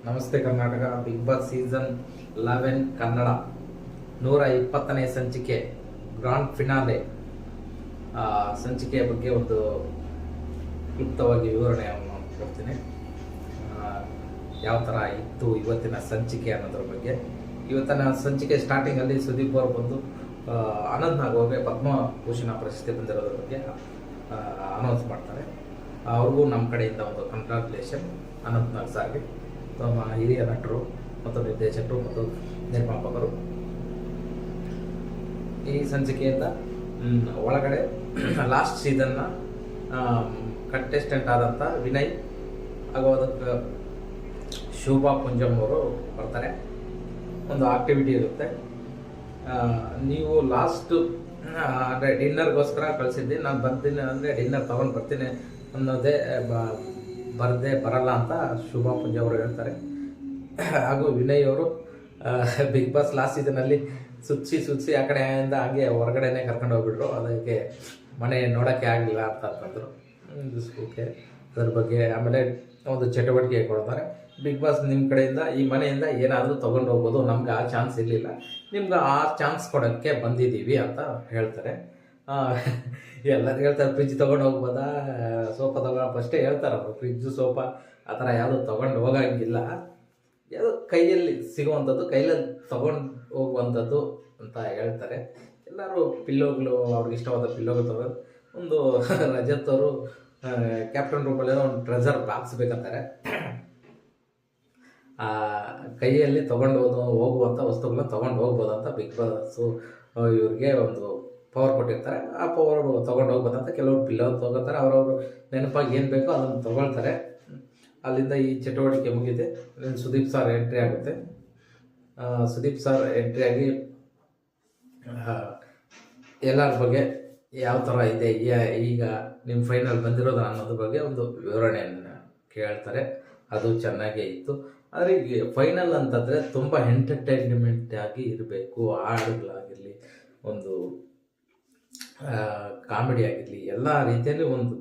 ನಮಸ್ತೆ Karnataka Bigg Boss season 11 Kannada 120ನೇ ಸಂಚಿಕೆ ಗ್ರಾಂಡ್ ಫಿನಾಲೆ ಸಂಚಿಕೆಯ ಬಗ್ಗೆ ಒಂದು ಕ್ಲುಪ್ತವಾಗಿ ವಿವರಣೆಯನ್ನು ಕೊಡ್ತೀನಿ. ಯಾವ ಥರ ಇತ್ತು ಇವತ್ತಿನ ಸಂಚಿಕೆ ಅನ್ನೋದ್ರ ಬಗ್ಗೆ. ಇವತ್ತಿನ ಸಂಚಿಕೆ ಸ್ಟಾರ್ಟಿಂಗಲ್ಲಿ ಸುದೀಪ್ ಅವರು ಬಂದು ಅನಂತ್ ನಾಗ್ ಅವ್ರಿಗೆ ಪದ್ಮಭೂಷಣ ಪ್ರಶಸ್ತಿ ಬಂದಿರೋದ್ರ ಬಗ್ಗೆ ಅನೌನ್ಸ್ ಮಾಡ್ತಾರೆ. ಅವ್ರಿಗೂ ನಮ್ಮ ಕಡೆಯಿಂದ ಒಂದು ಕಂಗ್ರಾಚುಲೇಷನ್ ಅನಂತ್ ನಾಗ್ ಸಾರ್ಗೆ, ನಮ್ಮ ಹಿರಿಯ ನಟರು ಮತ್ತು ನಿರ್ದೇಶಕರು ಮತ್ತು ನಿರ್ಮಾಪಕರು. ಈ ಸಂಚಿಕೆಯಿಂದ ಒಳಗಡೆ ಲಾಸ್ಟ್ ಸೀಸನ್ನ ಕಂಟೆಸ್ಟೆಂಟ್ ಆದಂಥ ವಿನಯ್ ಹಾಗೂ ಅದಕ್ಕೆ ಶೋಭಾ ಪುಂಜಮ್ ಅವರು ಬರ್ತಾರೆ. ಒಂದು ಆಕ್ಟಿವಿಟಿ ಇರುತ್ತೆ. ನೀವು ಲಾಸ್ಟು ಅಂದರೆ ಡಿನ್ನರ್ಗೋಸ್ಕರ ಕಳಿಸಿದ್ದೆ, ನಾನು ಬರ್ತೀನಿ ಅಂದರೆ ಡಿನ್ನರ್ ತೊಗೊಂಡು ಬರ್ತೀನಿ ಅನ್ನೋದೇ ಬರಲ್ಲ ಅಂತ ಶೋಭಾ ಪುಂಜ ಅವರು ಹೇಳ್ತಾರೆ. ಹಾಗೂ ವಿನಯ್ ಅವರು ಬಿಗ್ ಬಾಸ್ ಲಾಸ್ಟ್ ಸೀಸನಲ್ಲಿ ಸುತ್ಸಿ ಆ ಕಡೆಯಿಂದ ಹಾಗೆ ಹೊರಗಡೆನೇ ಕರ್ಕೊಂಡು ಹೋಗ್ಬಿಟ್ರು. ಅದಕ್ಕೆ ಮನೆ ನೋಡೋಕ್ಕೆ ಆಗಲಿಲ್ಲ ಅಂತಂದರು. ಓಕೆ, ಅದ್ರ ಬಗ್ಗೆ ಆಮೇಲೆ ಒಂದು ಚಟುವಟಿಕೆ ಕೊಡ್ತಾರೆ. ಬಿಗ್ ಬಾಸ್ ನಿಮ್ಮ ಕಡೆಯಿಂದ ಈ ಮನೆಯಿಂದ ಏನಾದರೂ ತೊಗೊಂಡು ಹೋಗ್ಬೋದು, ನಮ್ಗೆ ಆ ಚಾನ್ಸ್ ಇರಲಿಲ್ಲ, ನಿಮ್ಗೆ ಆ ಚಾನ್ಸ್ ಕೊಡೋಕ್ಕೆ ಬಂದಿದ್ದೀವಿ ಅಂತ ಹೇಳ್ತಾರೆ. ಎಲ್ಲರೂ ಹೇಳ್ತಾರೆ ಫ್ರಿಜ್ ತೊಗೊಂಡು ಹೋಗ್ಬೋದಾ, ಸೋಫಾ ಫಸ್ಟೇ ಹೇಳ್ತಾರೆ ಅವರು. ಫ್ರಿಜ್ಜು ಸೋಫಾ ಆ ಥರ ಯಾವುದು ತೊಗೊಂಡು ಹೋಗೋಂಗಿಲ್ಲ, ಯಾವುದೋ ಕೈಯಲ್ಲಿ ಸಿಗುವಂಥದ್ದು ಕೈಯಲ್ಲಿ ತೊಗೊಂಡು ಹೋಗುವಂಥದ್ದು ಅಂತ ಹೇಳ್ತಾರೆ. ಎಲ್ಲರೂ ಪಿಲ್ಲೋಗಳು, ಅವ್ರಿಗೆ ಇಷ್ಟವಾದ ಪಿಲ್ಲೋಗಳು ತೊಗೊಂಡು ಒಂದು ರಜತ್ ಅವರು ಕ್ಯಾಪ್ಟನ್ ರೂಮಲ್ಲಿರೋ ಒಂದು ಟ್ರೆಜರ್ ಬಾಕ್ಸ್ ಬೇಕಂತಾರೆ. ಕೈಯಲ್ಲಿ ತೊಗೊಂಡು ಹೋಗುವಂಥ ವಸ್ತುಗಳನ್ನ ತೊಗೊಂಡು ಹೋಗ್ಬೋದು ಅಂತ ಬಿಗ್ ಬಾಸು ಇವ್ರಿಗೆ ಒಂದು ಪವರ್ ಕೊಟ್ಟಿರ್ತಾರೆ. ಆ ಪವರ್ ತೊಗೊಂಡು ಹೋಗ್ಬೋದಂತ ಕೆಲವರು ಪಿಲ್ಲೋ ತೊಗೋತಾರೆ. ಅವರವರು ನೆನಪಾಗಿ ಏನು ಬೇಕೋ ಅದನ್ನು ತೊಗೊಳ್ತಾರೆ. ಅಲ್ಲಿಂದ ಈ ಚಟುವಟಿಕೆ ಮುಗಿದೆ. ಸುದೀಪ್ ಸರ್ ಎಂಟ್ರಿ ಆಗುತ್ತೆ. ಸುದೀಪ್ ಸರ್ ಎಂಟ್ರಿ ಆಗಿ ಎಲ್ಲರ ಬಗ್ಗೆ ಯಾವ ಥರ ಇದೆ, ಈಗ ನಿಮ್ಮ ಫೈನಲ್ ಬಂದಿರೋದು ಅನ್ನೋದ್ರ ಬಗ್ಗೆ ಒಂದು ವಿವರಣೆಯನ್ನು ಕೇಳ್ತಾರೆ. ಅದು ಚೆನ್ನಾಗೇ ಇತ್ತು. ಆದರೆ ಈಗ ಫೈನಲ್ ಅಂತಂದರೆ ತುಂಬ ಎಂಟರ್ಟೈನ್ಮೆಂಟ್ ಆಗಿ ಇರಬೇಕು. ಹಾಡುಗಳಾಗಿರಲಿ, ಒಂದು ಕಾಮಿಡಿ ಆಗಿರಲಿ, ಎಲ್ಲ ರೀತಿಯಲ್ಲಿ ಒಂದು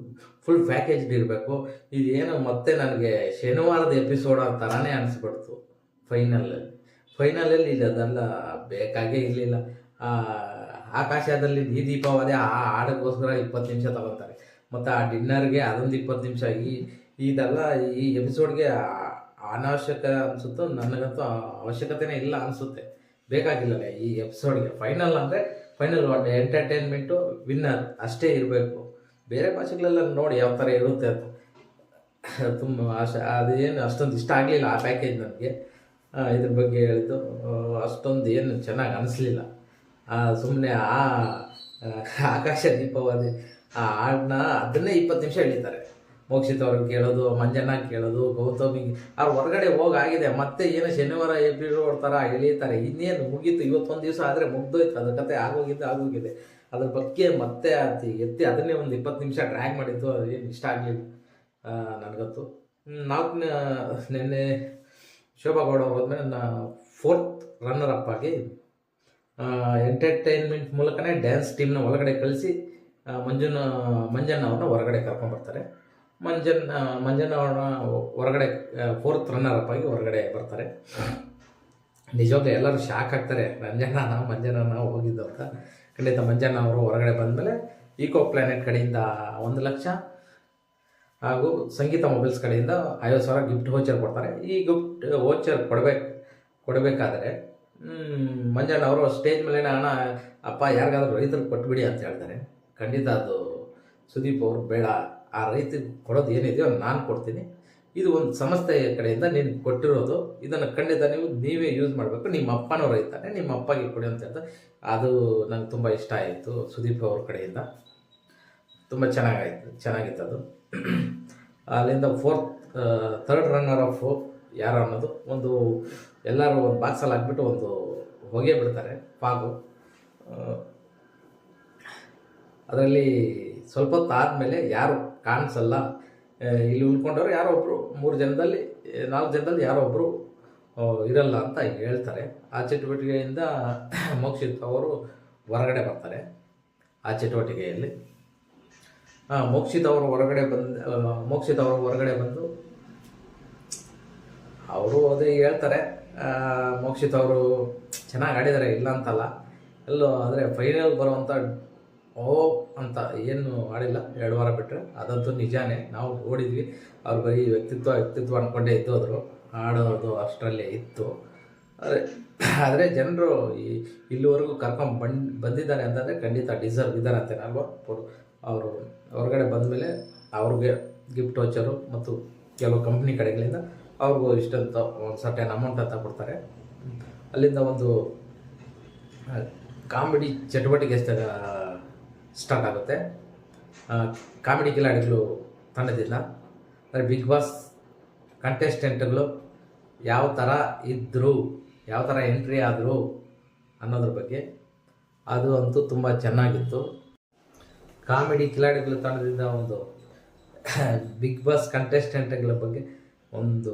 ಫುಲ್ ಪ್ಯಾಕೇಜ್ಡ್ ಇರಬೇಕು. ಇದೇನು ಮತ್ತೆ ನನಗೆ ಶನಿವಾರದ ಎಪಿಸೋಡ್ ಥರನೇ ಅನಿಸ್ಬಿಡ್ತು ಫೈನಲಲ್ಲಿ. ಅದೆಲ್ಲ ಬೇಕಾಗೇ ಇರಲಿಲ್ಲ. ಆಕಾಶದಲ್ಲಿ ಈ ದೀಪಾವಳಿ ಆ ಹಾಡಕ್ಕೋಸ್ಕರ 20 ನಿಮಿಷ ತಗೊತಾರೆ, ಮತ್ತು ಆ ಡಿನ್ನರ್ಗೆ ಅದೊಂದು 20 ನಿಮಿಷ. ಇದೆಲ್ಲ ಈ ಎಪಿಸೋಡ್ಗೆ ಅನಾವಶ್ಯಕ ಅನಿಸುತ್ತೋ. ನನಗಂತೂ ಅವಶ್ಯಕತೆನೇ ಇಲ್ಲ ಅನಿಸುತ್ತೆ, ಬೇಕಾಗಿಲ್ಲ ಈ ಎಪಿಸೋಡ್ಗೆ. ಫೈನಲ್ ಅಂದರೆ ಫೈನಲ್ ಒಂದು ಎಂಟರ್ಟೈನ್ಮೆಂಟು, ವಿನ್ನರ್ ಅಷ್ಟೇ ಇರಬೇಕು. ಬೇರೆ ಭಾಷೆಗಳೆಲ್ಲ ನೋಡಿ ಯಾವ ಥರ ಇರುತ್ತೆ ಅಂತ ತುಂಬ ಅದೇನು ಅಷ್ಟೊಂದು ಇಷ್ಟ ಆಗಲಿಲ್ಲ ಆ ಪ್ಯಾಕೇಜ್ ನನಗೆ. ಇದ್ರ ಬಗ್ಗೆ ಹೇಳಿದ್ದು ಅಷ್ಟೊಂದು ಏನು ಚೆನ್ನಾಗಿ ಅನಿಸ್ಲಿಲ್ಲ. ಸುಮ್ಮನೆ ಆಕಾಶ ದೀಪಾವಳಿ ಆ ಹಾಡನ್ನ ಅದನ್ನೇ 20 ನಿಮಿಷ ಎಳಿತಾರೆ. ಮೋಕ್ಷಿತ್ ಅವ್ರಿಗೆ ಕೇಳೋದು, ಮಂಜಣ್ಣ ಕೇಳೋದು, ಗೌತಮಿಗೆ ಅವ್ರು ಹೊರಗಡೆ ಹೋಗಾಗಿದೆ. ಮತ್ತೆ ಏನೋ ಶನಿವಾರ ಎಪಿಸೋಡ್ ಥರ ಎಳೀತಾರೆ. ಇನ್ನೇನು ಮುಗೀತು, ಇವತ್ತೊಂದು ದಿವಸ ಆದರೆ ಮುಗ್ದೋಯ್ತು, ಅದ್ರ ಕತೆ ಆಗೋಗಿದೆ. ಅದ್ರ ಬಗ್ಗೆ ಮತ್ತೆ ಎತ್ತಿ ಅದನ್ನೇ ಒಂದು 20 ನಿಮಿಷ ಡ್ರ್ಯಾಗ್ ಮಾಡಿದ್ದು. ಅದೇನು ಇಷ್ಟ ಆಗಲಿಲ್ಲ ನನಗಂತೂ. ನಿನ್ನೆ ಶೋಭಾ ಗೌಡ ಹೋದ್ಮೇಲೆ 4th ರನ್ನರ್ ಅಪ್ ಆಗಿ ಎಂಟರ್ಟೈನ್ಮೆಂಟ್ ಮೂಲಕನೇ ಡ್ಯಾನ್ಸ್ ಟೀಮ್ನ ಒಳಗಡೆ ಕಳಿಸಿ ಮಂಜಣ್ಣ ಅವ್ರನ್ನ ಹೊರಗಡೆ ಕರ್ಕೊಂಡ್ಬರ್ತಾರೆ. ಮಂಜಣ್ಣ ಅವ್ರನ್ನ ಹೊರಗಡೆ 4th ರನ್ನರ್ ಅಪ್ ಆಗಿ ಹೊರಗಡೆ ಬರ್ತಾರೆ. ನಿಜವಾಗ್ಲೂ ಎಲ್ಲರೂ ಶಾಕ್ ಆಗ್ತಾರೆ, ಮಂಜಣ್ಣ ಹೋಗಿದ್ದು ಅಂತ. ಖಂಡಿತ ಮಂಜಣ್ಣ ಅವರು ಹೊರಗಡೆ ಬಂದಮೇಲೆ ಈಕೋ ಪ್ಲಾನೆಟ್ ಕಡೆಯಿಂದ 1 ಲಕ್ಷ ಹಾಗೂ ಸಂಗೀತ ಮೊಬೈಲ್ಸ್ ಕಡೆಯಿಂದ 50,000 ಗಿಫ್ಟ್ ವೋಚರ್ ಕೊಡ್ತಾರೆ. ಈ ಗಿಫ್ಟ್ ವೋಚರ್ ಕೊಡಬೇಕಾದ್ರೆ ಮಂಜಣ್ಣ ಅವರು ಸ್ಟೇಜ್ ಮೇಲೆ ಹಣ ಅಪ್ಪ ಯಾರಿಗಾದ್ರೂ ರೈತರಿಗೆ ಕೊಟ್ಬಿಡಿ ಅಂತ ಹೇಳ್ತಾರೆ. ಖಂಡಿತ ಅದು ಸುದೀಪ್ ಅವರು ಬೇಡ, ಆ ರೈತರಿಗೆ ಕೊಡೋದು ಏನಿದೆಯೋ ನಾನು ಕೊಡ್ತೀನಿ, ಇದು ಒಂದು ಸಂಸ್ಥೆಯ ಕಡೆಯಿಂದ ನೀನು ಕೊಟ್ಟಿರೋದು, ಇದನ್ನು ಖಂಡಿತ ನೀವೇ ಯೂಸ್ ಮಾಡಬೇಕು, ನಿಮ್ಮ ಅಪ್ಪನೂ ರೈತಾನೆ, ನಿಮ್ಮ ಅಪ್ಪಗೆ ಕೊಡಿ ಅಂತ ಹೇಳ್ತಾ. ಅದು ನಂಗೆ ತುಂಬ ಇಷ್ಟ ಆಯಿತು. ಸುದೀಪ್ ಅವ್ರ ಕಡೆಯಿಂದ ತುಂಬ ಚೆನ್ನಾಗಿತ್ತು ಅದು. ಅಲ್ಲಿಂದ 3rd ರನ್ನರ್ ಆಫ್ ಯಾರು ಅನ್ನೋದು ಒಂದು ಎಲ್ಲರೂ ಒಂದು ಬಾಕ್ಸಲ್ಲಿ ಹಾಕ್ಬಿಟ್ಟು ಒಂದು ಹೊಗೆ ಬಿಡ್ತಾರೆ, ಪಾಗು. ಅದರಲ್ಲಿ ಸ್ವಲ್ಪ ಹೊತ್ತು ಆದಮೇಲೆ ಯಾರು ಕಾಣಿಸಲ್ಲ. ಇಲ್ಲಿ ಉಳ್ಕೊಂಡವ್ರು ಯಾರೋ ಒಬ್ಬರು 4 ಜನದಲ್ಲಿ ಯಾರೋ ಒಬ್ಬರು ಇರಲ್ಲ ಅಂತ ಹೇಳ್ತಾರೆ. ಆ ಚಟುವಟಿಕೆಯಿಂದ ಮೋಕ್ಷಿತ್ ಅವರು ಹೊರಗಡೆ ಬರ್ತಾರೆ. ಆ ಚಟುವಟಿಕೆಯಲ್ಲಿ ಮೋಕ್ಷಿತ್ ಅವರು ಹೊರಗಡೆ ಬಂದು ಅವರು ಅದೇ ಹೇಳ್ತಾರೆ. ಮೋಕ್ಷಿತ್ ಅವರು ಚೆನ್ನಾಗಿ ಆಡಿದ್ದಾರೆ, ಇಲ್ಲ ಅಂತಲ್ಲ. ಎಲ್ಲೋ ಆದರೆ ಫೈನಲ್ ಬರುವಂಥ ಅಂತ ಏನು ಆಡಿಲ್ಲ, 2 ವಾರ ಬಿಟ್ಟರೆ ಅದಂತೂ ನಿಜಾನೇ. ನಾವು ಓಡಿದ್ವಿ, ಅವ್ರು ಬರೀ ವ್ಯಕ್ತಿತ್ವ ಅಂದ್ಕೊಂಡೇ ಇದ್ದೋದ್ರು, ಆಡೋದು ಅಷ್ಟರಲ್ಲೇ ಇತ್ತು. ಆದರೆ ಜನರು ಇಲ್ಲಿವರೆಗೂ ಬಂದಿದ್ದಾರೆ ಅಂತಂದರೆ ಖಂಡಿತ ಡಿಸರ್ವ್ ಇದ್ದಾರೆ ಅಂತೇನೆ ಅಲ್ವಾ. ಅವರು ಹೊರಗಡೆ ಬಂದಮೇಲೆ ಅವ್ರಿಗೆ ಗಿಫ್ಟ್ ವೋಚರು ಮತ್ತು ಕೆಲವು ಕಂಪ್ನಿ ಕಡೆಗಳಿಂದ ಅವ್ರಿಗೂ ಇಷ್ಟಂತ ಒಂದು ಸರ್ಟೆನ್ ಅಮೌಂಟ್ ಅಂತ ಕೊಡ್ತಾರೆ. ಅಲ್ಲಿಂದ ಒಂದು ಕಾಮಿಡಿ ಚಟುವಟಿಕೆ ಸ್ಟಾರ್ಟ್ ಆಗುತ್ತೆ. ಕಾಮಿಡಿ ಕಿಲಾಡಿಗಳು ತಂಡದಿಂದ ಅಂದರೆ ಬಿಗ್ ಬಾಸ್ ಕಂಟೆಸ್ಟೆಂಟ್ಗಳು ಯಾವ ಥರ ಇದ್ದರು, ಯಾವ ಥರ ಎಂಟ್ರಿ ಆದರು ಅನ್ನೋದ್ರ ಬಗ್ಗೆ ಅದು ಅಂತೂ ತುಂಬ ಚೆನ್ನಾಗಿತ್ತು. ಕಾಮಿಡಿ ಕಿಲಾಡಿಗಳ ತಂಡದಿಂದ ಒಂದು ಬಿಗ್ ಬಾಸ್ ಕಂಟೆಸ್ಟೆಂಟ್ಗಳ ಬಗ್ಗೆ ಒಂದು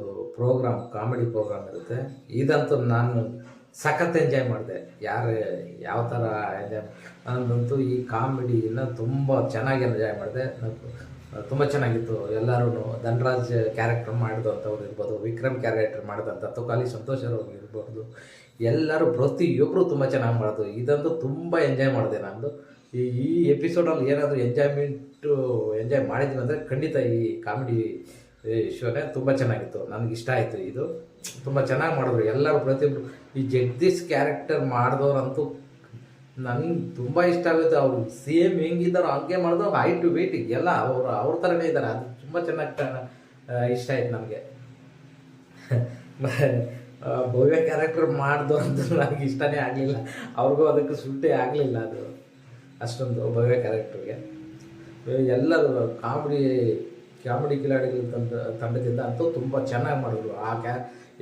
ಕಾಮಿಡಿ ಪ್ರೋಗ್ರಾಮ್ ಇರುತ್ತೆ. ಇದಂತೂ ನಾನು ಸಖತ್ ಎಂಜಾಯ್ ಮಾಡಿದೆ. ಯಾವ ಥರ ಎಂಜಾಯ್ ನಾನಂತೂ ಈ ಕಾಮಿಡಿನ ತುಂಬ ಚೆನ್ನಾಗಿ ಎಂಜಾಯ್ ಮಾಡಿದೆ. ತುಂಬ ಚೆನ್ನಾಗಿತ್ತು. ಎಲ್ಲರೂ ಧನರಾಜ್ ಕ್ಯಾರೆಕ್ಟರ್ ಮಾಡಿದಂಥವ್ರು ಇರ್ಬೋದು, ವಿಕ್ರಮ್ ಕ್ಯಾರೆಕ್ಟರ್ ಮಾಡಿದಂಥ ತುಕಾಲಿ ಸಂತೋಷ್ ಅವ್ರು ಇರ್ಬೋದು, ಎಲ್ಲರೂ ಪ್ರತಿಯೊಬ್ಬರು ತುಂಬ ಚೆನ್ನಾಗಿ ಮಾಡೋದು. ಇದಂತೂ ತುಂಬ ಎಂಜಾಯ್ ಮಾಡಿದೆ ನಾನು. ಈ ಎಪಿಸೋಡಲ್ಲಿ ಏನಾದರೂ ಎಂಜಾಯ್ ಮಾಡಿದ್ವಿ ಅಂದರೆ ಖಂಡಿತ ಈ ಕಾಮಿಡಿ ಶೋನೇ ತುಂಬ ಚೆನ್ನಾಗಿತ್ತು. ನನಗಿಷ್ಟ ಆಯಿತು. ಇದು ತುಂಬ ಚೆನ್ನಾಗಿ ಮಾಡಿದ್ರು ಎಲ್ಲರೂ, ಪ್ರತಿಯೊಬ್ಬರು. ಈ ಜಗದೀಶ್ ಕ್ಯಾರೆಕ್ಟರ್ ಮಾಡಿದವ್ರಂತೂ ನನಗೆ ತುಂಬ ಇಷ್ಟ ಆಗುತ್ತೆ. ಅವರು ಸೇಮ್ ಹೆಂಗಿದ್ದಾರೋ ಹಂಗೆ ಮಾಡಿದ್ರು, ಹೈಟ್ ವೇಟ್ ಎಲ್ಲ ಅವ್ರ ಥರನೇ ಇದ್ದಾರೆ. ಅದು ತುಂಬ ಚೆನ್ನಾಗಿ ಇಷ್ಟ ಆಯ್ತು ನನಗೆ. ಭವ್ಯ ಕ್ಯಾರೆಕ್ಟರ್ ಮಾಡಿದೋ ಅಂತ ನನಗೆ ಇಷ್ಟನೇ ಆಗಲಿಲ್ಲ. ಅವ್ರಿಗೂ ಅದಕ್ಕೆ ಸೂಟೇ ಆಗಲಿಲ್ಲ ಅದು ಅಷ್ಟೊಂದು ಭವ್ಯ ಕ್ಯಾರೆಕ್ಟರ್ಗೆ. ಎಲ್ಲರೂ ಕಾಮಿಡಿ ಕಿಲಾಡಿಗಳ ತಂಡದಿಂದ ಅಂತೂ ತುಂಬ ಚೆನ್ನಾಗಿ ಮಾಡಿದ್ರು.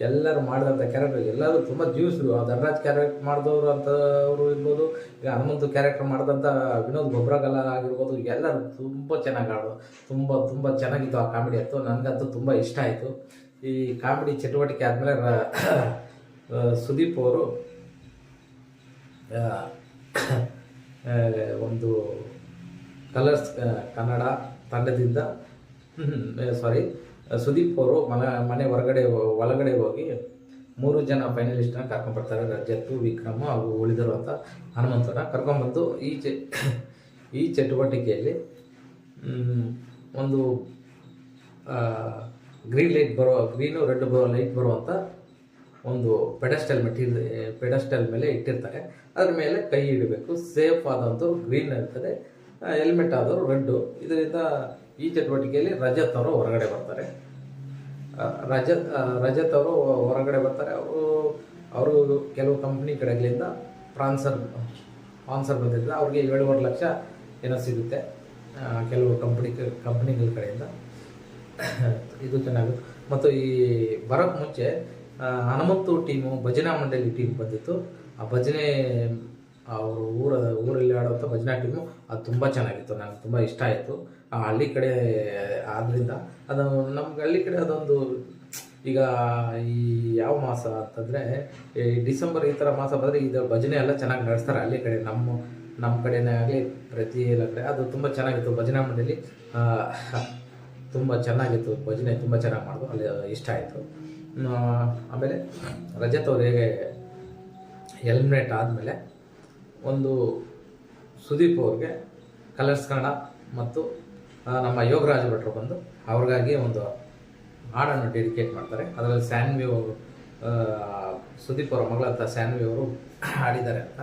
ಎಲ್ಲರೂ ಮಾಡಿದಂಥ ಕ್ಯಾರೆಕ್ಟರ್ ಎಲ್ಲರೂ ತುಂಬ ಜೀವಿಸಿದ್ರು. ಧನರಾಜ್ ಕ್ಯಾರೆಕ್ಟರ್ ಮಾಡಿದವರು ಅಂತವರು ಇರ್ಬೋದು, ಈಗ ಹನುಮಂತು ಕ್ಯಾರೆಕ್ಟರ್ ಮಾಡಿದಂಥ ವಿನೋದ್ ಗೊಬ್ರಗಲ್ಲ ಆಗಿರ್ಬೋದು, ಎಲ್ಲರೂ ತುಂಬ ಚೆನ್ನಾಗಿ ಆಡೋದು. ತುಂಬ ಚೆನ್ನಾಗಿತ್ತು ಆ ಕಾಮಿಡಿ ಅಂತೂ. ನನಗಂತೂ ತುಂಬ ಇಷ್ಟ ಆಯಿತು. ಈ ಕಾಮಿಡಿ ಚಟುವಟಿಕೆ ಆದಮೇಲೆ ಸುದೀಪ್ ಅವರು ಒಂದು ಕಲರ್ಸ್ ಕನ್ನಡ ತಂಡದಿಂದ ಸುದೀಪ್ ಅವರು ಮನೆ ಒಳಗಡೆ ಹೋಗಿ 3 ಜನ ಫೈನಲಿಸ್ಟ್ನ ಕರ್ಕೊಂಡ್ಬರ್ತಾರೆ. ರಜತ್, ವಿಕ್ರಮ್ ಹಾಗೂ ಉಳಿದರು ಅಂತ ಹನುಮಂತನ ಕರ್ಕೊಂಡ್ಬಂದು ಈ ಚಟುವಟಿಕೆಯಲ್ಲಿ ಒಂದು ಗ್ರೀನು ರೆಡ್ ಲೈಟ್ ಬರುವಂಥ ಒಂದು ಪೆಡಸ್ಟಲ್ ಮೇಲೆ ಇಟ್ಟಿರ್ತಾರೆ. ಅದ್ರ ಮೇಲೆ ಕೈ ಇಡಬೇಕು. ಸೇಫ್ ಆದಂಥವ್ರು ಗ್ರೀನ್ ಇರ್ತದೆ, ಹೆಲ್ಮೆಟ್ ಆದವರು ರೆಡ್ಡು. ಇದರಿಂದ ಈ ಚಟುವಟಿಕೆಯಲ್ಲಿ ರಜತ್ ಅವರು ಹೊರಗಡೆ ಬರ್ತಾರೆ. ರಜತ್ ಅವರು ಹೊರಗಡೆ ಬರ್ತಾರೆ. ಅವರು ಕೆಲವು ಕಂಪ್ನಿ ಕಡೆಗಳಿಂದ ಸ್ಪಾನ್ಸರ್ ಬಂದಿದ್ದ ಅವ್ರಿಗೆ 7.5 ಲಕ್ಷ ಏನೋ ಸಿಗುತ್ತೆ ಕೆಲವು ಕಂಪ್ನಿಗಳ ಕಡೆಯಿಂದ. ಇದು ಚೆನ್ನಾಗಿತ್ತು. ಮತ್ತು ಈ ಬರೋಕ್ಕೆ ಮುಂಚೆ ಹನುಮಂತು ಟೀಮು ಭಜನಾ ಮಂಡಳಿ ಟೀಮ್ ಬಂದಿತ್ತು. ಆ ಭಜನೆ ಅವರು ಊರಲ್ಲಿ ಆಡುವಂಥ ಭಜನಾ ಟೀಮು ಅದು ತುಂಬ ಚೆನ್ನಾಗಿತ್ತು. ನನಗೆ ತುಂಬ ಇಷ್ಟ ಆಯಿತು. ಆ ಹಳ್ಳಿ ಕಡೆ ಆದ್ದರಿಂದ ಅದು ನಮ್ಗೆ ಹಳ್ಳಿ ಕಡೆ ಅದೊಂದು ಈಗ ಈ ಯಾವ ಮಾಸ ಅಂತಂದರೆ ಈ ಡಿಸೆಂಬರ್ ಈ ಥರ ಮಾಸ ಬಂದರೆ ಇದು ಭಜನೆ ಎಲ್ಲ ಚೆನ್ನಾಗಿ ನಡೆಸ್ತಾರೆ ಹಳ್ಳಿ ಕಡೆ. ನಮ್ಮ ಕಡೆನೇ ಆಗಲಿ ಪ್ರತಿ ಎಲ್ಲ ಕಡೆ ಅದು ತುಂಬ ಚೆನ್ನಾಗಿತ್ತು. ಭಜನಾ ಮಂಡಳಿ ತುಂಬ ಚೆನ್ನಾಗಿತ್ತು. ಭಜನೆ ತುಂಬ ಚೆನ್ನಾಗಿ ಮಾಡೋದು, ಅಲ್ಲಿ ಇಷ್ಟ ಆಯಿತು. ಆಮೇಲೆ ರಜತ್ ಅವ್ರು ಹೇಗೆ ಎಲಿಮಿನೇಟ್ ಆದಮೇಲೆ ಒಂದು ಸುದೀಪ್ ಅವ್ರಿಗೆ ಕಲರ್ಸ್ ಕನ್ನಡ ಮತ್ತು ನಮ್ಮ ಯೋಗರಾಜ್ ಭಟ್ರು ಬಂದು ಅವ್ರಿಗಾಗಿ ಒಂದು ಹಾಡನ್ನು ಡೆಡಿಕೇಟ್ ಮಾಡ್ತಾರೆ. ಅದರಲ್ಲಿ ಸ್ಯಾನ್ವಿ ಅವರು ಸುದೀಪ್ ಅವರ ಮಗಳಂತ ಸ್ಯಾನ್ವಿ ಅವರು ಹಾಡಿದ್ದಾರೆ ಅಂತ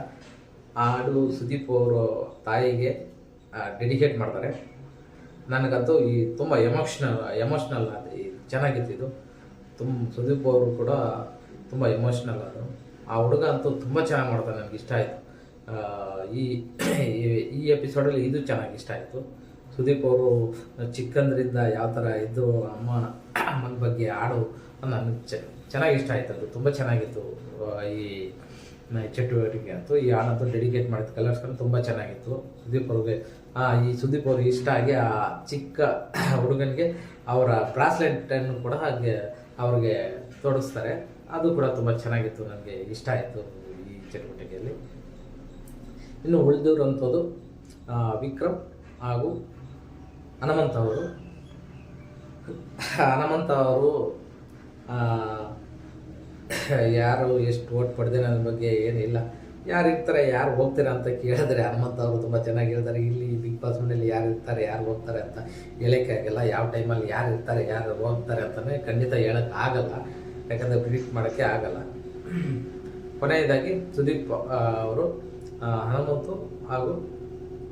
ಹಾಡು ಸುದೀಪ್ ಅವರು ತಾಯಿಗೆ ಡೆಡಿಕೇಟ್ ಮಾಡ್ತಾರೆ. ನನಗಂತೂ ಈ ತುಂಬ ಎಮೋಷ್ನಲ್ ಚೆನ್ನಾಗಿತ್ತು ಇದು. ಸುದೀಪ್ ಅವರು ಕೂಡ ತುಂಬ ಎಮೋಷ್ನಲ್ ಅದು. ಆ ಹುಡುಗ ಅಂತೂ ತುಂಬ ಚೆನ್ನಾಗಿ ಮಾಡ್ತಾರೆ, ನನಗೆ ಇಷ್ಟ ಆಯಿತು. ಈ ಎಪಿಸೋಡಲ್ಲಿ ಇದು ಚೆನ್ನಾಗಿ ಇಷ್ಟ ಆಯಿತು. ಸುದೀಪ್ ಅವರು ಚಿಕ್ಕಂದ್ರಿಂದ ಯಾವ ಥರ ಇದ್ದು ಅಮ್ಮನ ಬಗ್ಗೆ ಹಾಡು ನನಗೆ ಚೆನ್ನಾಗಿ ಇಷ್ಟ ಆಯಿತು. ಅದು ತುಂಬ ಚೆನ್ನಾಗಿತ್ತು ಈ ಚಟುವಟಿಕೆ ಅಂತೂ. ಈ ಹಾಡಂತೂ ಡೆಡಿಕೇಟ್ ಮಾಡಿದ್ದು ಕಲರ್ಸ್ಕೊಂಡು ತುಂಬ ಚೆನ್ನಾಗಿತ್ತು. ಸುದೀಪ್ ಅವ್ರಿಗೆ ಸುದೀಪ್ ಅವ್ರಿಗೆ ಇಷ್ಟ ಆಗಿ ಆ ಚಿಕ್ಕ ಹುಡುಗನಿಗೆ ಅವರ ಬ್ರಾಸ್ಲೆಟನ್ನು ಕೂಡ ಹಾಗೆ ಅವ್ರಿಗೆ ತೊಡಗಿಸ್ತಾರೆ. ಅದು ಕೂಡ ತುಂಬ ಚೆನ್ನಾಗಿತ್ತು, ನನಗೆ ಇಷ್ಟ ಆಯಿತು ಈ ಚಟುವಟಿಕೆಯಲ್ಲಿ. ಇನ್ನು ಉಳಿದಿರುವಂಥದ್ದು ವಿಕ್ರಮ್ ಹಾಗೂ ಹನುಮಂತ ಅವರು ಯಾರು ಎಷ್ಟು ಓಟ್ ಪಡೆದೇನೆ ಅನ್ನೋ ಬಗ್ಗೆ ಏನಿಲ್ಲ. ಯಾರು ಇರ್ತಾರೆ ಯಾರು ಹೋಗ್ತಾರೆ ಅಂತ ಕೇಳಿದ್ರೆ ಹನುಮಂತ ಅವರು ತುಂಬ ಚೆನ್ನಾಗಿ ಹೇಳ್ತಾರೆ. ಇಲ್ಲಿ ಬಿಗ್ ಬಾಸ್ ಮನೇಲಿ ಯಾರು ಇರ್ತಾರೆ ಯಾರು ಹೋಗ್ತಾರೆ ಅಂತ ಹೇಳೋಕ್ಕೆ ಆಗಲ್ಲ. ಯಾವ ಟೈಮಲ್ಲಿ ಯಾರು ಇರ್ತಾರೆ ಯಾರು ಹೋಗ್ತಾರೆ ಅಂತಲೇ ಖಂಡಿತ ಹೇಳೋಕ್ಕೆ ಆಗಲ್ಲ, ಯಾಕಂದರೆ ಪ್ರಿಡಿಕ್ಟ್ ಮಾಡೋಕ್ಕೆ ಆಗಲ್ಲ. ಕೊನೆಯದಾಗಿ ಸುದೀಪ್ ಅವರು ಹನುಮಂತು ಹಾಗೂ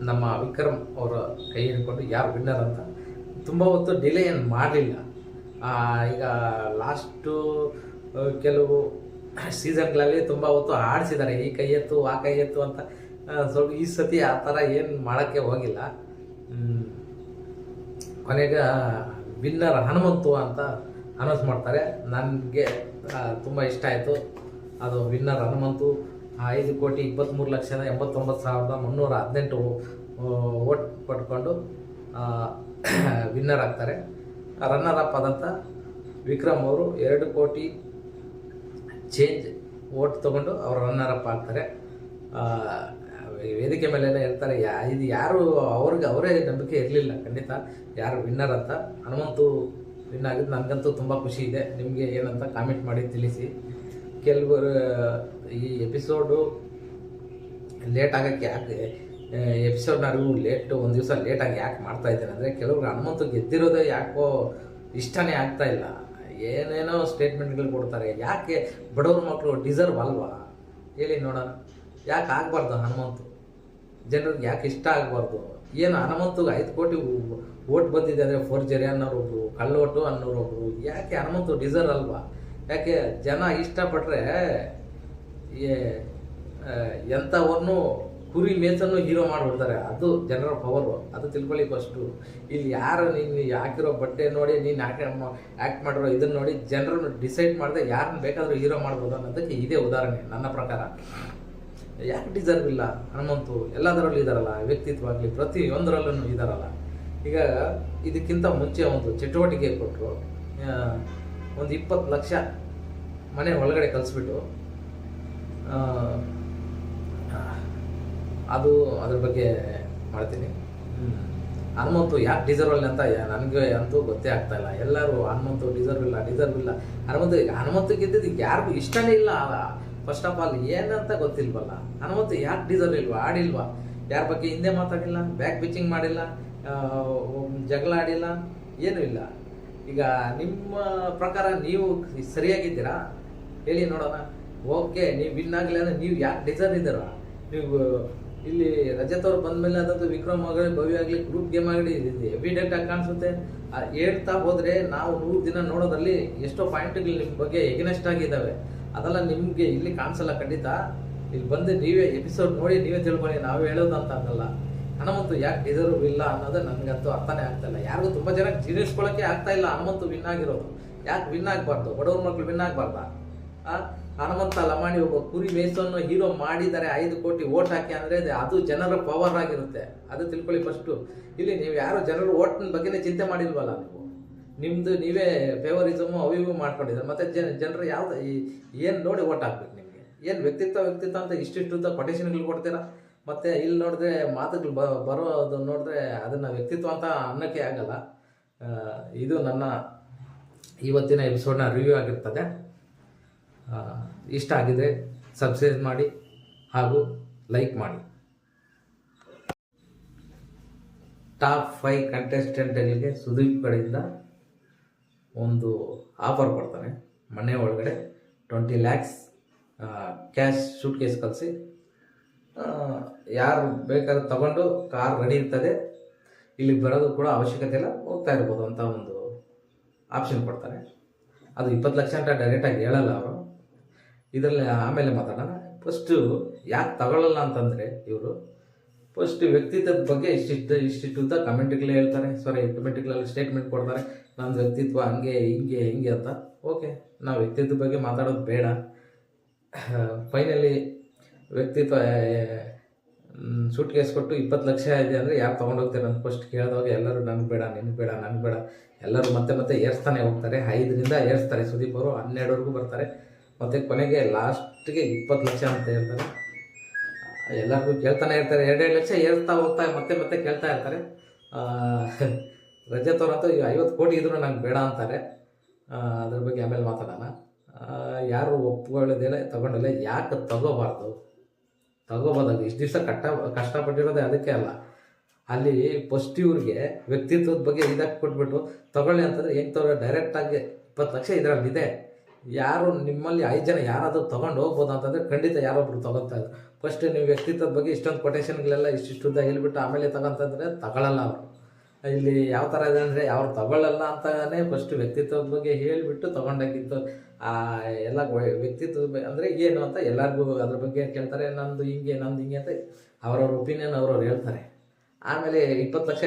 ನಮ್ಮ ವಿಕ್ರಮ್ ಅವರ ಕೈ ಹಿಡ್ಕೊಂಡು ಯಾರು ವಿನ್ನರ್ ಅಂತ ತುಂಬ ಹೊತ್ತು ಡಿಲೇ ಏನು ಮಾಡಲಿಲ್ಲ. ಈಗ ಲಾಸ್ಟು ಕೆಲವು ಸೀಸನ್ಗಳಲ್ಲಿ ತುಂಬ ಹೊತ್ತು ಆಡಿಸಿದ್ದಾರೆ, ಈ ಕೈ ಎತ್ತು ಆ ಕೈ ಎತ್ತು ಅಂತ. ಸ್ವಲ್ಪ ಈ ಸತಿ ಆ ಥರ ಏನು ಮಾಡೋಕ್ಕೆ ಹೋಗಿಲ್ಲ. ಕೊನೆಗೆ ವಿನ್ನರ್ ಹನುಮಂತು ಅಂತ ಅನೌನ್ಸ್ ಮಾಡ್ತಾರೆ. ನನಗೆ ತುಂಬ ಇಷ್ಟ ಆಯಿತು. ಅದು ವಿನ್ನರ್ ಹನುಮಂತು 5,23,89,318 ಓಟ್ ಪಡ್ಕೊಂಡು ವಿನ್ನರ್ ಆಗ್ತಾರೆ. ರನ್ನರ್ ಅಪ್ ಆದಂಥ ವಿಕ್ರಮ್ ಅವರು 2 ಕೋಟಿ ಚೇಂಜ್ ಓಟ್ ತೊಗೊಂಡು ಅವರು ರನ್ನರ್ ಅಪ್ ಆಗ್ತಾರೆ. ವೇದಿಕೆ ಮೇಲೆಲ್ಲ ಹೇಳ್ತಾರೆ, ಇದು ಯಾರು ಅವರೇ ನಂಬಿಕೆ ಇರಲಿಲ್ಲ ಖಂಡಿತ ಯಾರು ವಿನ್ನರ್ ಅಂತ. ಹನುಮಂತು ವಿನ್ ಆಗಿದ್ದು ನನಗಂತೂ ತುಂಬ ಖುಷಿ ಇದೆ. ನಿಮಗೆ ಏನಂತ ಕಾಮೆಂಟ್ ಮಾಡಿ ತಿಳಿಸಿ. ಕೆಲವರು ಈ ಎಪಿಸೋಡು ಲೇಟ್ ಆಗೋಕ್ಕೆ ಯಾಕೆ ಎಪಿಸೋಡ್ನಾಗೂ ಒಂದು ದಿವಸ ಲೇಟಾಗಿ ಯಾಕೆ ಮಾಡ್ತಾಯಿದ್ದೇನೆ ಅಂದರೆ, ಕೆಲವರು ಹನುಮಂತು ಗೆದ್ದಿರೋದೇ ಯಾಕೋ ಇಷ್ಟನೇ ಆಗ್ತಾಯಿಲ್ಲ. ಏನೇನೋ ಸ್ಟೇಟ್ಮೆಂಟ್ಗಳು ಕೊಡ್ತಾರೆ. ಯಾಕೆ ಬಡವ್ರ ಮಕ್ಕಳು ಡಿಸರ್ವ್ ಅಲ್ವಾ ಹೇಳಿ ನೋಡೋಣ. ಯಾಕೆ ಆಗಬಾರ್ದು ಹನುಮಂತು? ಜನರಿಗೆ ಯಾಕೆ ಇಷ್ಟ ಆಗಬಾರ್ದು? ಏನು ಹನುಮಂತಗೆ 5 ಕೋಟಿ ಓಟ್ ಬಂದಿದೆ ಅಂದರೆ ಫೋರ್ಜರಿ ಅನ್ನೋರೊಬ್ರು, ಕಳ್ಳೋಟು ಅನ್ನೋರೊಬ್ರು. ಯಾಕೆ ಹನುಮಂತು ಡಿಸರ್ವ್ ಅಲ್ವಾ? ಯಾಕೆ ಜನ ಇಷ್ಟಪಟ್ಟರೆ ಎಂಥವನ್ನು ಕುರಿ ಮೇಸನ್ನು ಹೀರೋ ಮಾಡಿಬಿಡ್ತಾರೆ. ಅದು ಜನರ ಪವರು, ಅದು ತಿಳ್ಕೊಳ್ಳಿ ಫಸ್ಟು. ಇಲ್ಲಿ ಯಾರು ನೀನು ಹಾಕಿರೋ ಬಟ್ಟೆ ನೋಡಿ, ನೀನು ಆ್ಯಕ್ಟ್ ಮಾಡಿರೋ ಇದನ್ನು ನೋಡಿ ಜನರನ್ನು ಡಿಸೈಡ್ ಮಾಡಿದೆ ಯಾರನ್ನ ಬೇಕಾದರೂ ಹೀರೋ ಮಾಡ್ಬೋದು ಅನ್ನೋದಕ್ಕೆ ಇದೇ ಉದಾಹರಣೆ ನನ್ನ ಪ್ರಕಾರ. ಯಾಕೆ ಡಿಸರ್ವ್ ಇಲ್ಲ ಹನುಮಂತು? ಎಲ್ಲದರಲ್ಲೂ ಇದ್ದಾರಲ್ಲ, ವ್ಯಕ್ತಿತ್ವ ಆಗಲಿ ಪ್ರತಿಯೊಂದರಲ್ಲೂ ಇದ್ದಾರಲ್ಲ. ಈಗ ಇದಕ್ಕಿಂತ ಮುಂಚೆ ಒಂದು ಚಟುವಟಿಕೆ ಕೊಟ್ಟರು, ಒಂದು 20 ಲಕ್ಷ ಮನೆ ಒಳಗಡೆ ಕಳಿಸ್ಬಿಟ್ಟು, ಅದ್ರ ಬಗ್ಗೆ ಮಾಡ್ತೀನಿ. ಹನುಮಂತು ಯಾಕೆ ಡಿಸರ್ವ್ ಇಲ್ಲ ಅಂತ ನನಗೆ ಅಂತೂ ಗೊತ್ತೇ ಆಗ್ತಾ ಇಲ್ಲ. ಎಲ್ಲರೂ ಹನುಮಂತು ಡಿಸರ್ವ್ ಇಲ್ಲ ಹನುಮಂತು ಗೆದ್ದಿದ್ದು ಯಾರಿಗೂ ಇಷ್ಟನೇ ಇಲ್ಲ. ಫಸ್ಟ್ ಆಫ್ ಆಲ್ ಏನಂತ ಗೊತ್ತಿಲ್ವಲ್ಲ. ಹನುಮಂತು ಯಾಕೆ ಡಿಸರ್ವ್ ಇಲ್ವಾ? ಆಡಿಲ್ವಾ? ಯಾರ ಬಗ್ಗೆ ಹಿಂದೆ ಮಾತಾಡಿಲ್ಲ, ಬ್ಯಾಕ್ ಪಿಚಿಂಗ್ ಮಾಡಿಲ್ಲ, ಜಗಳ ಆಡಿಲ್ಲ, ಏನೂ ಇಲ್ಲ. ಈಗ ನಿಮ್ಮ ಪ್ರಕಾರ ನೀವು ಸರಿಯಾಗಿದ್ದೀರಾ ಹೇಳಿ ನೋಡೋಣ. ಓಕೆ, ನೀವು ವಿನ್ ಆಗಲಿ ಅಂದರೆ ನೀವು ಯಾಕೆ ಡಿಸರ್ವ್ ಇದ್ದೀರ? ನೀವು ಇಲ್ಲಿ ರಜತ್ ಅವ್ರು ಬಂದಮೇಲೆ ಅದಂತೂ ವಿಕ್ರಮ್ ಆಗಲಿ ಭವ್ಯ ಆಗಲಿ ಗ್ರೂಪ್ ಗೇಮ್ ಆಗಲಿ ಎವಿಡೆಂಟ್ ಆಗಿ ಕಾಣಿಸುತ್ತೆ. ಹೇಳ್ತಾ ಹೋದರೆ ನಾವು 100 ದಿನ ನೋಡೋದ್ರಲ್ಲಿ ಎಷ್ಟೋ ಪಾಯಿಂಟ್ಗಳು ನಿಮ್ಮ ಬಗ್ಗೆ ಎಗನೆಸ್ಟ್ ಆಗಿದ್ದಾವೆ. ಅದೆಲ್ಲ ನಿಮಗೆ ಇಲ್ಲಿ ಕಾಣಿಸಲ್ಲ ಖಂಡಿತ. ಇಲ್ಲಿ ಬಂದು ನೀವೇ ಎಪಿಸೋಡ್ ನೋಡಿ ನೀವೇ ತಿಳ್ಕೊಳ್ಳಿ, ನಾವೇ ಹೇಳೋದು ಅಂತ ಅನ್ನಲ್ಲ. ಹನುಮಂತು ಯಾಕೆ ಡಿಸರ್ವ್ ಇಲ್ಲ ಅನ್ನೋದು ನನಗಂತೂ ಅರ್ಥನೇ ಆಗ್ತಾ ಇಲ್ಲ. ಯಾರಿಗೂ ತುಂಬ ಜನಕ್ಕೆ ಜೀರ್ಣಿಸ್ಕೊಳ್ಳೋಕ್ಕೆ ಆಗ್ತಾ ಇಲ್ಲ ಹನುಮಂತು ವಿನ್ ಆಗಿರೋದು. ಯಾಕೆ ವಿನ್ ಆಗಬಾರ್ದು? ಬಡವ್ರ ಮಕ್ಕಳು ವಿನ್ ಆಗಬಾರ್ದಾ? ಹನುಮಂತ ಲಮಾಣಿ ಒಬ್ಬ ಕುರಿ ಮೇಸನ್ನು ಹೀರೋ ಮಾಡಿದ್ದಾರೆ 5 ಕೋಟಿ ಓಟ್ ಹಾಕಿ ಅಂದರೆ ಅದು ಜನರ ಪವರ್ ಆಗಿರುತ್ತೆ. ಅದು ತಿಳ್ಕೊಳ್ಳಿ ಫಸ್ಟು. ಇಲ್ಲಿ ನೀವು ಯಾರು ಜನರ ಓಟ್ನ ಬಗ್ಗೆನೇ ಚಿಂತೆ ಮಾಡಿಲ್ವಲ್ಲ. ನಿಮ್ಮದು ನೀವೇ ಫೇವರಿಸಮು ಅವಿವು ಮಾಡ್ಕೊಂಡಿದ್ದಾರೆ. ಮತ್ತು ಜನರು ಯಾವ್ದು ಏನು ನೋಡಿ ಓಟ್ ಹಾಕ್ಬೇಕು ನಿಮಗೆ? ಏನು ವ್ಯಕ್ತಿತ್ವ ಅಂತ ಇಷ್ಟಿಷ್ಟು ಕೊಟೇಶನ್ಗಳು ಕೊಡ್ತೀರಾ. ಮತ್ತು ಇಲ್ಲಿ ನೋಡಿದ್ರೆ ಮಾತುಗಳು ಬರೋದು ನೋಡಿದ್ರೆ ಅದನ್ನು ವ್ಯಕ್ತಿತ್ವ ಅಂತ ಅನ್ನೋಕ್ಕೆ ಆಗಲ್ಲ. ಇದು ನನ್ನ ಇವತ್ತಿನ ಎಪಿಸೋಡ್ನ ರಿವ್ಯೂ ಆಗಿರ್ತದೆ. ಇಷ್ಟ ಆಗಿದ್ರೆ ಸಬ್ಸ್ಕ್ರೈಬ್ ಮಾಡಿ ಹಾಗೂ ಲೈಕ್ ಮಾಡಿ. ಟಾಪ್ 5 ಕಂಟೆಸ್ಟೆಂಟ್ಗಳಿಗೆ ಸುದೀಪ್ ಕಡೆಯಿಂದ ಒಂದು ಆಫರ್ ಕೊಡ್ತಾನೆ. ಮನೆ ಒಳಗಡೆ 20 lakhs ಕ್ಯಾಶ್ ಸೂಟ್ ಕೇಸ್ ಕಳಿಸಿ, ಯಾರು ಬೇಕಾದ್ರೂ ತಗೊಂಡು ಕಾರ್ ರೆಡಿ ಇರ್ತದೆ, ಇಲ್ಲಿ ಬರೋದು ಕೂಡ ಅವಶ್ಯಕತೆ ಇಲ್ಲ, ಹೋಗ್ತಾ ಇರ್ಬೋದು ಅಂತ ಒಂದು ಆಪ್ಷನ್ ಕೊಡ್ತಾರೆ. ಅದು 20 ಲಕ್ಷ ಅಂತ ಡೈರೆಕ್ಟಾಗಿ ಹೇಳಲ್ಲ ಅವರು. ಇದರಲ್ಲಿ ಆಮೇಲೆ ಮಾತಾಡೋಣ. ಫಸ್ಟು ಯಾಕೆ ತಗೊಳ್ಳಲ್ಲ ಅಂತಂದರೆ, ಇವರು ಫಸ್ಟ್ ವ್ಯಕ್ತಿತ್ವದ ಬಗ್ಗೆ ಇಷ್ಟಿಷ್ಟು ಕಮೆಂಟ್ಗಳೇ ಹೇಳ್ತಾರೆ. ಕಮೆಂಟ್ಗಳಲ್ಲಿ ಸ್ಟೇಟ್ಮೆಂಟ್ ಕೊಡ್ತಾರೆ, ನನ್ನ ವ್ಯಕ್ತಿತ್ವ ಹಂಗೆ ಹಿಂಗೆ ಅಂತ. ಓಕೆ, ನಾವು ವ್ಯಕ್ತಿತ್ವದ ಬಗ್ಗೆ ಮಾತಾಡೋದು ಬೇಡ. ಫೈನಲಿ ವ್ಯಕ್ತಿತ್ವ ಸೂಟ್ ಕೇಸ್ ಕೊಟ್ಟು 20 ಲಕ್ಷ ಇದೆ ಅಂದರೆ ಯಾರು ತೊಗೊಂಡೋಗ್ತಾರೆ ಅಂತ ಫಸ್ಟ್ ಕೇಳಿದಾಗ ಎಲ್ಲರೂ ನನಗೆ ಬೇಡ ಎಲ್ಲರೂ ಮತ್ತೆ ಏರ್ಸ್ತಾನೆ ಹೋಗ್ತಾರೆ. 5ರಿಂದ ಏರ್ಸ್ತಾರೆ. ಸುದೀಪ್ ಅವರು 12ವರೆಗೂ ಬರ್ತಾರೆ. ಮತ್ತು ಕೊನೆಗೆ ಲಾಸ್ಟ್ಗೆ 20 ಲಕ್ಷ ಅಂತ ಹೇಳ್ತಾರೆ. ಎಲ್ಲರಿಗೂ ಕೇಳ್ತಾನೆ ಇರ್ತಾರೆ. 2 ಲಕ್ಷ ಏರ್ತಾ ಹೋಗ್ತಾ ಮತ್ತೆ ಕೇಳ್ತಾ ಇರ್ತಾರೆ. ರಜತ್ ಅವ್ರಂತೂ 50 ಕೋಟಿ ಇದ್ರು ನಂಗೆ ಬೇಡ ಅಂತಾರೆ. ಅದ್ರ ಬಗ್ಗೆ ಆಮೇಲೆ ಮಾತಾಡೋಣ. ಯಾರು ಒಪ್ಕೊಳ್ಳೋದಿಲ್ಲ ತಗೊಂಡಿಲ್ಲ. ಯಾಕೆ ತಗೋಬಾರ್ದು? ತಗೋಬೋದಾಗ ಇಷ್ಟು ದಿವಸ ಕಷ್ಟಪಟ್ಟಿರೋದೇ ಅದಕ್ಕೆ ಅಲ್ಲ. ಅಲ್ಲಿ ಫಸ್ಟ್ ಇವ್ರಿಗೆ ವ್ಯಕ್ತಿತ್ವದ ಬಗ್ಗೆ ಇದಕ್ಕೆ ಕೊಟ್ಬಿಟ್ಟು ತಗೊಳ್ಳಿ ಅಂತಂದರೆ ಹೆಂಗೆ ತಗೋ, ಡೈರೆಕ್ಟಾಗಿ 20 ಲಕ್ಷ ಇದರಲ್ಲಿದೆ. ಯಾರು ನಿಮ್ಮಲ್ಲಿ 5 ಜನ ಯಾರಾದರೂ ತೊಗೊಂಡು ಹೋಗ್ಬೋದು ಅಂತಂದರೆ ಖಂಡಿತ ಯಾರೊಬ್ರು ತೊಗೊತಾ ಇದ್ರು. ಫಸ್ಟ್ ನೀವು ವ್ಯಕ್ತಿತ್ವದ ಬಗ್ಗೆ ಇಷ್ಟೊಂದು ಕೊಟೇಶನ್ಗಳೆಲ್ಲ ಇಷ್ಟಿಷ್ಟುದ್ದ ಹೇಳ್ಬಿಟ್ಟು ಆಮೇಲೆ ತಗೊಂತಂದರೆ ತಗೊಳ್ಳಲ್ಲ ಅವರು. ಇಲ್ಲಿ ಯಾವ ಥರ ಇದೆ ಅಂದರೆ ಅವ್ರು ತಗೊಳ್ಳಲ್ಲ ಅಂತಲೇ ಫಸ್ಟ್ ವ್ಯಕ್ತಿತ್ವದ ಬಗ್ಗೆ ಹೇಳಿಬಿಟ್ಟು ತೊಗೊಂಡಾಗಿತ್ತು. ಎಲ್ಲ ವ್ಯಕ್ತಿತ್ವದ ಅಂದರೆ ಏನು ಅಂತ ಎಲ್ಲರಿಗೂ ಅದ್ರ ಬಗ್ಗೆ ಕೇಳ್ತಾರೆ. ನಂದು ಹಿಂಗೆ ಅಂತ ಅವ್ರವ್ರ ಒಪಿನಿಯನ್ ಅವ್ರವ್ರು ಹೇಳ್ತಾರೆ. ಆಮೇಲೆ 20 ಲಕ್ಷ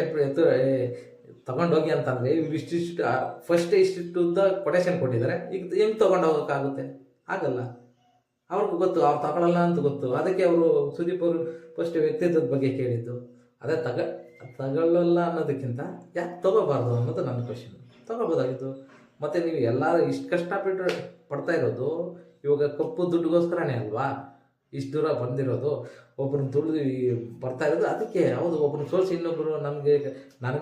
ತೊಗೊಂಡೋಗಿ ಅಂತಂದರೆ ಇವ್ರು ಇಷ್ಟಿಷ್ಟು ಫಸ್ಟ್ ಇಷ್ಟಿಷ್ಟುದ್ದ ಕೊಟೇಶನ್ ಕೊಟ್ಟಿದ್ದಾರೆ. ಈಗ ಹೆಂಗೆ ತೊಗೊಂಡು ಹೋಗೋಕ್ಕಾಗುತ್ತೆ? ಆಗಲ್ಲ. ಅವ್ರಿಗೂ ಗೊತ್ತು ಅವ್ರು ತಗೊಳ್ಳಲ್ಲ ಅಂತ ಗೊತ್ತು. ಅದಕ್ಕೆ ಅವರು ಸುದೀಪ್ ಅವರು ಫಸ್ಟ್ ವ್ಯಕ್ತಿತ್ವದ ಬಗ್ಗೆ ಕೇಳಿದ್ದು. ಅದೇ ತಗೊಳ್ಳಲ್ಲ ಅನ್ನೋದಕ್ಕಿಂತ ಯಾಕೆ ತೊಗೋಬಾರ್ದು ಅನ್ನೋದು ನನ್ನ ಕ್ವಶನ್. ತೊಗೋಬೋದಾಗಿತ್ತು. ಮತ್ತು ನೀವು ಎಲ್ಲರೂ ಇಷ್ಟು ಕಷ್ಟಪಟ್ಟು ಪಡ್ತಾ ಇರೋದು ಇವಾಗ ಕಪ್ಪು ದುಡ್ಡುಗೋಸ್ಕರನೇ ಅಲ್ವಾ ಇಷ್ಟು ದೂರ ಬಂದಿರೋದು. ಒಬ್ಬರು ದುಡ್ಡು ಬರ್ತಾ ಇರೋದು ಅದಕ್ಕೆ. ಹೌದು, ಒಬ್ಬರು ಸೋಲ್ಸಿ ಇನ್ನೊಬ್ಬರು ನನಗೆ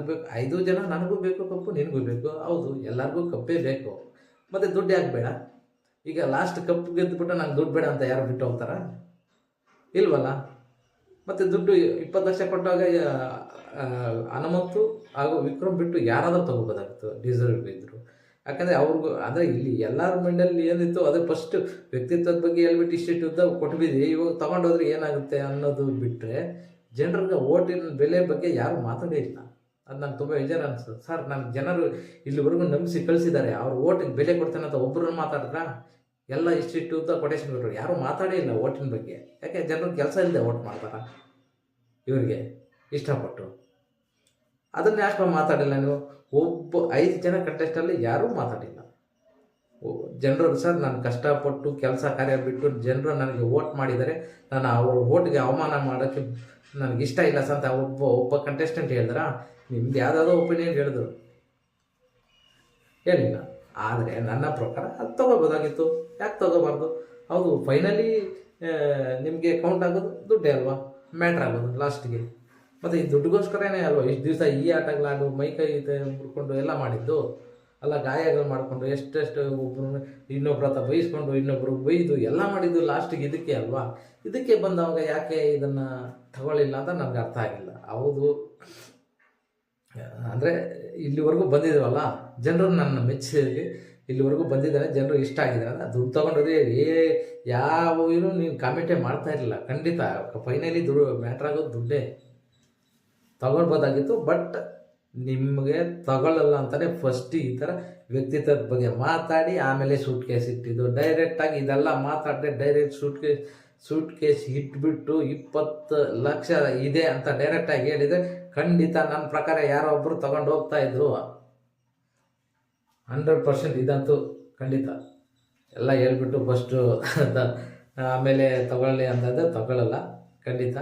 ಬೇಕು 5 ಜನ ನನಗೂ ಬೇಕು ಕಪ್ಪು, ನಿನಗೂ ಬೇಕು. ಹೌದು, ಎಲ್ಲರಿಗೂ ಕಪ್ಪೇ ಬೇಕು. ಮತ್ತು ದುಡ್ಡು ಯಾಕೆ ಬೇಡ? ಈಗ ಲಾಸ್ಟ್ ಕಪ್ಪು ಗೆದ್ದುಬಿಟ್ಟು ನಂಗೆ ದುಡ್ಡು ಬೇಡ ಅಂತ ಯಾರು ಬಿಟ್ಟು ಹೋಗ್ತಾರ? ಇಲ್ವಲ್ಲ. ಮತ್ತು ದುಡ್ಡು 20 ಲಕ್ಷ ಕೊಟ್ಟಾಗ ಹನುಮಂತು ಹಾಗೂ ವಿಕ್ರಮ್ ಬಿಟ್ಟು ಯಾರಾದರೂ ತೊಗೋಬೋದಾಗಿತ್ತು, ಡಿಸರ್ವ್ ಇದ್ದರು. ಯಾಕಂದರೆ ಅವ್ರಿಗೂ ಅಂದರೆ ಇಲ್ಲಿ ಎಲ್ಲರ ಮೈಂಡಲ್ಲಿ ಏನಿತ್ತು ಅದೇ ಫಸ್ಟ್ ವ್ಯಕ್ತಿತ್ವದ ಬಗ್ಗೆ ಹೇಳ್ಬಿಟ್ಟು ಇಷ್ಟಿಟ್ಟುದ್ದ ಕೊಟ್ಬಿದ್ವಿ. ಇವಾಗ ತೊಗೊಂಡೋದ್ರೆ ಏನಾಗುತ್ತೆ ಅನ್ನೋದು ಬಿಟ್ಟರೆ ಜನರಿಗೆ ಓಟಿನ ಬೆಲೆ ಬಗ್ಗೆ ಯಾರು ಮಾತಾಡೇ ಇಲ್ಲ. ಅದು ನಂಗೆ ತುಂಬ ಬೇಜಾರು ಅನಿಸ್ತದೆ. ಸರ್, ನನ್ನ ಜನರು ಇಲ್ಲಿವರೆಗೂ ನಂಬಿಸಿ ಕಳಿಸಿದ್ದಾರೆ, ಅವ್ರು ಓಟಿಗೆ ಬೆಲೆ ಕೊಡ್ತೇನೆ ಅಂತ ಒಬ್ಬರನ್ನ ಮಾತಾಡಿದ್ರ? ಎಲ್ಲ ಇಷ್ಟಿಟ್ಟುದ್ದ ಕೊಟೇಶನ್ ಕೊಟ್ಟರು, ಯಾರೂ ಮಾತಾಡೇ ಇಲ್ಲ ಓಟಿನ ಬಗ್ಗೆ. ಯಾಕೆ ಜನರಿಗೆ ಕೆಲಸ ಇಲ್ಲದೆ ಓಟ್ ಮಾಡ್ತಾರ ಇವ್ರಿಗೆ ಇಷ್ಟಪಟ್ಟು? ಅದನ್ನ ಯಾಕೆ ಮಾತಾಡಿಲ್ಲ ನೀವು? 5 ಜನ ಕಂಟೆಸ್ಟಲ್ಲಿ ಯಾರೂ ಮಾತಾಡಿಲ್ಲ. ಜನರು ಸರ್, ನಾನು ಕಷ್ಟಪಟ್ಟು ಕೆಲಸ ಕಾರ್ಯ ಬಿಟ್ಟು ಜನರು ನನಗೆ ವೋಟ್ ಮಾಡಿದ್ದಾರೆ, ನಾನು ಅವ್ರ ವೋಟ್ಗೆ ಅವಮಾನ ಮಾಡೋಕ್ಕೆ ನನಗೆ ಇಷ್ಟ ಇಲ್ಲ ಸರ್ ಅಂತ ಒಬ್ಬ ಕಂಟೆಸ್ಟೆಂಟ್ ಹೇಳಿದ್ರ? ನಿಮ್ದು ಯಾವುದಾದ್ರೂ ಒಪಿನಿಯನ್ ಹೇಳಿದ್ರು? ಹೇಳಿಲ್ಲ. ಆದರೆ ನನ್ನ ಪ್ರಕಾರ ಅದು ತೊಗೋಬೋದಾಗಿತ್ತು. ಯಾಕೆ ತೊಗೋಬಾರ್ದು? ಹೌದು, ಫೈನಲಿ ನಿಮಗೆ ಕೌಂಟ್ ಆಗೋದು ದುಡ್ಡೇ ಅಲ್ವಾ, ಮ್ಯಾಟ್ರ್ ಆಗೋದು ಲಾಸ್ಟಿಗೆ. ಮತ್ತು ಈ ದುಡ್ಡುಗೋಸ್ಕರನೇ ಅಲ್ವಾ ಇಷ್ಟು ದಿವಸ ಈ ಆಟಗಳಾಡು ಮೈಕೈ ಮುಡ್ಕೊಂಡು ಎಲ್ಲ ಮಾಡಿದ್ದು ಅಲ್ಲ, ಗಾಯಗಳು ಮಾಡಿಕೊಂಡು ಎಷ್ಟೆಷ್ಟು ಒಬ್ಬರು ಇನ್ನೊಬ್ರ ಹತ್ರ ಬೈಸ್ಕೊಂಡು ಇನ್ನೊಬ್ರು ಬೈದು ಎಲ್ಲ ಮಾಡಿದ್ದು ಲಾಸ್ಟಿಗೆ ಇದಕ್ಕೆ ಅಲ್ವಾ. ಇದಕ್ಕೆ ಬಂದವಾಗ ಯಾಕೆ ಇದನ್ನು ತಗೊಳ್ಳಿಲ್ಲ ಅಂತ ನನಗೆ ಅರ್ಥ ಆಗಿಲ್ಲ. ಹೌದು, ಅಂದರೆ ಇಲ್ಲಿವರೆಗೂ ಬಂದಿದ್ದೀವಲ್ಲ, ಜನರು ನನ್ನ ಮೆಚ್ಚಿ ಇಲ್ಲಿವರೆಗೂ ಬಂದಿದ್ದಾರೆ, ಜನರು ಇಷ್ಟ ಆಗಿದ್ದಾರೆ. ದುಡ್ಡು ತೊಗೊಂಡ್ರೆ ಯಾವ ನೀನು ಕಾಮೆಂಟೇ ಮಾಡ್ತಾ ಇರಲಿಲ್ಲ. ಖಂಡಿತ ಫೈನಲಿ ದುಡ್ಡು ಮ್ಯಾಟ್ರ್ ಆಗೋದು ದುಡ್ಡೇ. ತಗೊಳ್ಬೋದಾಗಿತ್ತು, ಬಟ್ ನಿಮಗೆ ತಗೊಳ್ಳಲ್ಲ ಅಂತಲೇ ಫಸ್ಟ್ ಈ ಥರ ವ್ಯಕ್ತಿತ್ವದ ಬಗ್ಗೆ ಮಾತಾಡಿ ಆಮೇಲೆ ಸೂಟ್ ಕೇಸ್ ಇಟ್ಟಿದ್ದು. ಡೈರೆಕ್ಟಾಗಿ ಇದೆಲ್ಲ ಮಾತಾಡಿದೆ, ಡೈರೆಕ್ಟ್ ಸೂಟ್ ಕೇಸ್ ಇಟ್ಬಿಟ್ಟು 20 ಲಕ್ಷ ಇದೆ ಅಂತ ಡೈರೆಕ್ಟಾಗಿ ಹೇಳಿದರೆ ಖಂಡಿತ ನನ್ನ ಪ್ರಕಾರ ಯಾರೋ ಒಬ್ಬರು ತಗೊಂಡು ಹೋಗ್ತಾಯಿದ್ರು. 100% ಇದಂತೂ ಖಂಡಿತ. ಎಲ್ಲ ಹೇಳ್ಬಿಟ್ಟು ಫಸ್ಟು ಆಮೇಲೆ ತಗೊಳ್ಳಿ ಅಂತಂದರೆ ತಗೊಳ್ಳಲ್ಲ ಖಂಡಿತ.